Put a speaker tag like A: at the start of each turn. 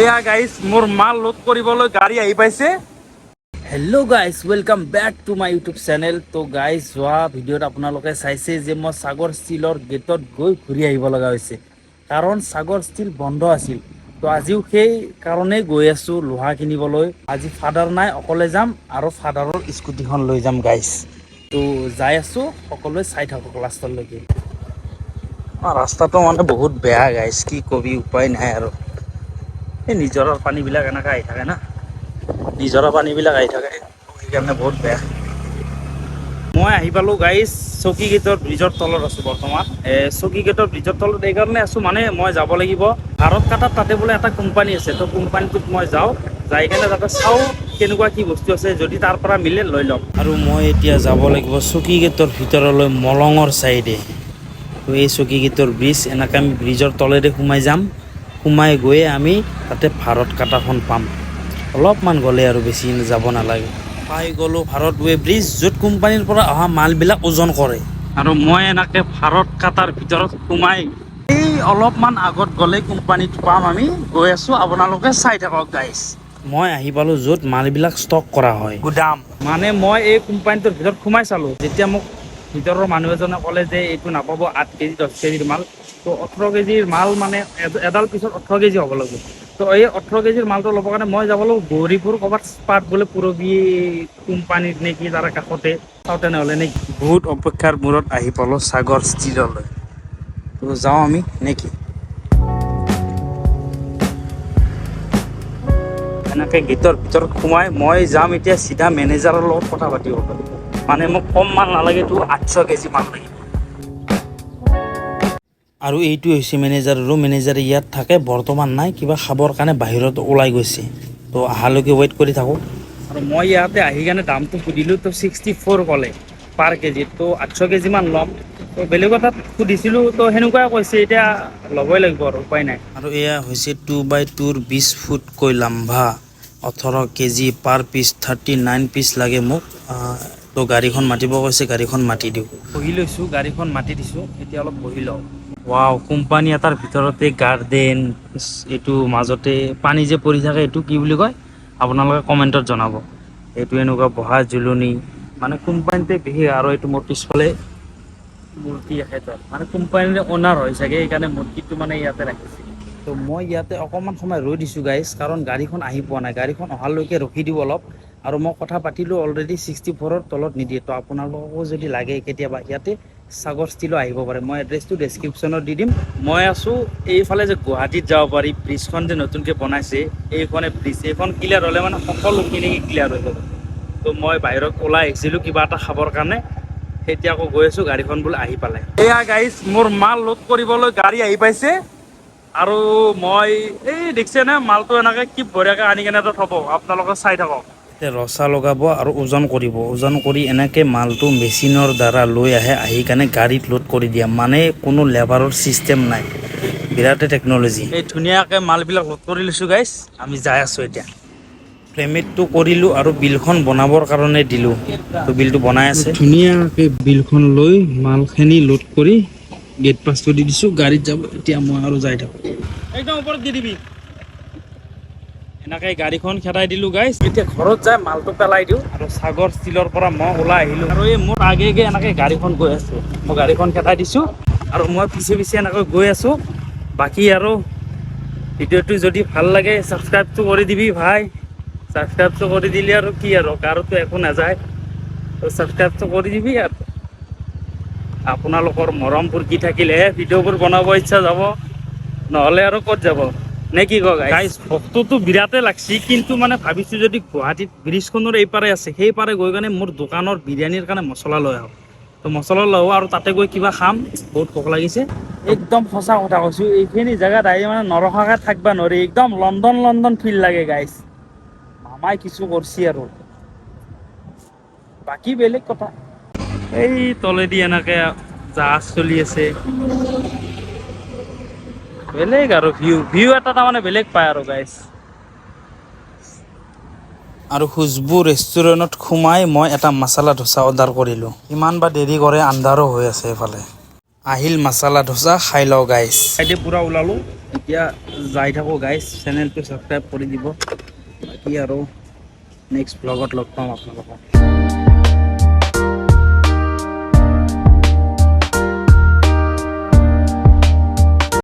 A: এয়া গাইজ মোৰ মাল লোড কৰিবলৈ গাড়ী আহি পাইছে।
B: Hello' guys welcome back to my YouTube channel. তো গাইজ যোৱা ভিডিঅ'ত আপোনালোকে চাইছে যে মই সাগৰ ষ্টীলৰ গেটত গৈ ঘূৰি আহিব লগা হৈছে, কাৰণ সাগৰ ষ্টীল বন্ধ আছিল। তো আজিও সেই কাৰণেই গৈ আছোঁ লোহা কিনিবলৈ। আজি ফাদাৰ নাই, অকলে যাম আৰু ফাদাৰৰ স্কুটিখন লৈ যাম গাইজ। তো যাই আছোঁ, সকলোৱে চাই থাকক লাষ্টলৈকে।
A: ৰাস্তাটো মানে বহুত বেয়া গাইজ, কি কবি, উপায় নাই আৰু। এই নিজৰৰ পানীবিলাক এনেকৈ আহি থাকে না, নিজৰৰ পানীবিলাক আহি থাকে, সেইকাৰণে বহুত বেয়া। মই আহি পালোঁ গাইজ, চকী গেটৰ ব্ৰিজৰ তলত আছোঁ বৰ্তমান। চকী গেটৰ ব্ৰিজৰ তলত এইকাৰণে আছোঁ, মানে মই যাব লাগিব ভাৰত কাটাত। তাতে বোলে এটা কোম্পানী আছে, তো কোম্পানীটোত মই যাওঁ, যাই কেনে তাতে চাওঁ কেনেকুৱা কি বস্তু আছে, যদি তাৰ পৰা মিলে লৈ ল'ম।
B: আৰু মই এতিয়া যাব লাগিব চকী গেটৰ ভিতৰলৈ মলঙৰ চাইডে। তো এই চকী গেটৰ ব্ৰিজ, এনেকৈ আমি ব্ৰিজৰ তলেৰে সোমাই যাম। সোমাই গৈয়ে আমি তাতে ভাৰত কাটাখন পাম। অলপমান গ'লে আৰু বেছি যাব নালাগে। পাই গ'লোঁ ভাৰত ৱে ব্ৰিজ, য'ত কোম্পানীৰ পৰা অহা মালবিলাক ওজন কৰে।
A: আৰু মই এনেকৈ ভাৰত কাটাৰ ভিতৰত সোমাই এই অলপমান আগত গ'লে কোম্পানীটো পাম। আমি গৈ আছোঁ, আপোনালোকে চাই থাকক গাইজ।
B: মই আহি পালোঁ য'ত মালবিলাক ষ্টক কৰা হয়, গুদাম।
A: মানে মই এই কোম্পানীটোৰ ভিতৰত সোমাই চালোঁ, যেতিয়া মোক ভিতৰৰ মানুহ এজনে ক'লে যে এইটো নাপাব 8 কেজি 10 কেজিৰ মাল, তো 18 কেজিৰ মাল, মানে এডাল পিছত 18 কেজি হ'ব লাগিব। তো এই 18 কেজিৰ মালটো ল'বৰ কাৰণে মই যাব লাগিব গৌৰীপুৰ, ক'ৰবাত স্পাট বোলে পুৰবী কোম্পানীত নেকি, তাৰ কাষতে চাওঁ তেনেহ'লে নেকি।
B: বহুত অপেক্ষাৰ মূৰত আহি পালোঁ সাগৰ ষ্টীললৈ। তো যাওঁ আমি নেকি।
A: এনেকৈ গেটৰ ভিতৰত সোমাই মই যাম এতিয়া চিধা মেনেজাৰৰ লগত কথা পাতিব পাৰিম। মানে মোক কম মাল নালাগেতো, 800 কেজি মাল লাগিব।
B: আৰু এইটো হৈছে মেনেজাৰৰো। মেনেজাৰে ইয়াত থাকে, বৰ্তমান নাই, কিবা খাবৰ কাৰণে বাহিৰত ওলাই গৈছে। তো অহালৈকে ৱেইট কৰি থাকোঁ।
A: আৰু মই ইয়াতে আহি কেনে দামটো সুধিলোঁ, তো 64 ক'লে পাৰ কেজি। তো 800 কেজিমান ল'ম। তো বেলেগৰ তাত সুধিছিলোঁ, তো সেনেকুৱাই কৈছে। এতিয়া ল'বই লাগিব আৰু, উপায় নাই।
B: আৰু এয়া হৈছে 2x2 20 ফুটকৈ লাম্বা, 18 কেজি পাৰ পিচ, 39 পিচ লাগে মোক। তো গাড়ীখন মাতিব কৈছে, গাড়ীখন মাতি দিওঁ।
A: বহি লৈছোঁ, গাড়ীখন মাতি দিছোঁ, এতিয়া অলপ বহি লওঁ। ৱাও, কোম্পানী এটাৰ ভিতৰতে গাৰ্ডেন, এইটো মাজতে পানী যে পৰি থাকে, এইটো কি বুলি কয় আপোনালোকে কমেণ্টত জনাব। এইটো এনেকুৱা বহা জুলনি, মানে কোম্পানীতে বিশেষ। আৰু এইটো মোৰ পিছফালে মূৰ্তি এখেতৰ, মানে কোম্পানীৰে অনাৰ হয় চাগে, সেইকাৰণে মূৰ্তিটো মানে ইয়াতে ৰাখিছে।
B: তো মই ইয়াতে অকণমান সময় ৰৈ দিছোঁ গাইজ, কাৰণ গাড়ীখন আহি পোৱা নাই। গাড়ীখন অহালৈকে ৰখি দিওঁ অলপ। আৰু মই কথা পাতিলোঁ অলৰেডি, 64ৰ তলত নিদিয়ে। তো আপোনালোককো যদি লাগে কেতিয়াবা, ইয়াতে সাগৰ ষ্টীলো আহিব পাৰে। মই এড্ৰেছটো ডেছক্ৰিপশ্যনত দি দিম। মই আছোঁ এইফালে যে গুৱাহাটীত যাব পাৰি, ব্ৰিজখন যে নতুনকৈ বনাইছে, এইখনে ব্ৰিজ। এইখন ক্লিয়াৰ হ'লে মানে সকলোখিনি ক্লিয়াৰ হৈ যাব। তো মই বাহিৰত ওলাই আহিছিলোঁ কিবা এটা খাবৰ কাৰণে, এতিয়া আকৌ গৈ আছোঁ, গাড়ীখন বোলে আহি পালে। এয়া গাইজ, মোৰ মাল লোড কৰিবলৈ গাড়ী আহি পাইছে। আৰু মই এই দেখিছেনে মালটো এনেকৈ কি বঢ়িয়াকৈ আনি কেনে থ'ব, আপোনালোকে চাই থাকক। এতিয়া ৰচা লগাব আৰু ওজন কৰিব। ওজন কৰি এনেকৈ মালটো মেচিনৰ দ্বাৰা লৈ আহি কাৰণে গাড়ীত লোড কৰি দিয়া, মানে কোনো লেবাৰৰ ছিষ্টেম নাই। বিৰাটেই টেকন'লজি।
A: এই ধুনীয়াকৈ মালবিলাক লোড কৰি লৈছোঁ গাইজ, আমি যাই আছোঁ এতিয়া।
B: পে'মেণ্টটো কৰিলোঁ আৰু বিলখন বনাবৰ কাৰণে দিলোঁ। তো বিলটো বনাই আছে।
A: ধুনীয়াকৈ বিলখন লৈ মালখিনি লোড কৰি গেট পাছটো দি দিছোঁ, গাড়ীত যাব। এতিয়া মই আৰু যাই থাকোঁ, একদম ওপৰত দি দিবি। এনেকৈ গাড়ীখন খেদাই দিলোঁ গাইজ। এতিয়া ঘৰত যাই মালটো পেলাই দিওঁ। আৰু সাগৰ ষ্টীলৰ পৰা মই ওলাই আহিলোঁ, আৰু এই মোৰ আগে এনেকৈ গাড়ীখন গৈ আছোঁ। মই গাড়ীখন খেদাই দিছোঁ আৰু মই পিছে পিছে এনেকৈ গৈ আছোঁ। বাকী আৰু ভিডিঅ'টো যদি ভাল লাগে, ছাবস্ক্ৰাইবটো কৰি দিবি ভাই। ছাবস্ক্ৰাইবটো কৰি দিলে আৰু কি, আৰু কাৰোতো একো নাযায়। তো ছাবস্ক্ৰাইবটো কৰি দিবি। আৰু আপোনালোকৰ মৰমবোৰ কি থাকিলেহে ভিডিঅ'বোৰ বনাব ইচ্ছা যাব, নহ'লে আৰু ক'ত যাব, নে কি কয় গাইজ? ভোকটোতো বিৰাটেই লাগছি, কিন্তু মানে ভাবিছোঁ যদি গুৱাহাটীত ব্ৰিজখনৰ এইপাৰে আছে, সেই পাৰে গৈ কাৰণে মোৰ দোকানৰ বিৰিয়ানীৰ কাৰণে মছলা লৈ আহোঁ। তো মছলা লওঁ আৰু তাতে গৈ কিবা খাম, বহুত ভোক লাগিছে। একদম সঁচা কথা কৈছোঁ, এইখিনি জেগাত আহি মানে নৰখাকৈ থাকিব নোৱাৰি। একদম লণ্ডন লণ্ডন ফিল লাগে গাইজ। মামাই কিছু কৰিছে আৰু বাকী বেলেগ কথা। এই তলেদি এনেকৈ জাহাজ চলি আছে, বেলেগ আৰু ভিউ এটা তাৰমানে বেলেগ পায় আৰু গাইজ।
B: আৰু খুজবু ৰেষ্টুৰেণ্টত সোমাই মই এটা মাছালা ধোচা অৰ্ডাৰ কৰিলোঁ। ইমান বা দেৰি কৰে, আন্ধাৰো হৈ আছে এইফালে।
A: আহিল মাছালা ধোচা খাই লওঁ গাইছ।
B: চাইডে পূৰা ওলালোঁ, এতিয়া যাই থাকোঁ গাইছ। চেনেলটো ছাবস্ক্ৰাইব কৰি দিব। বাকী আৰু নেক্সট ব্লগত লগ পাম আপোনালোকক।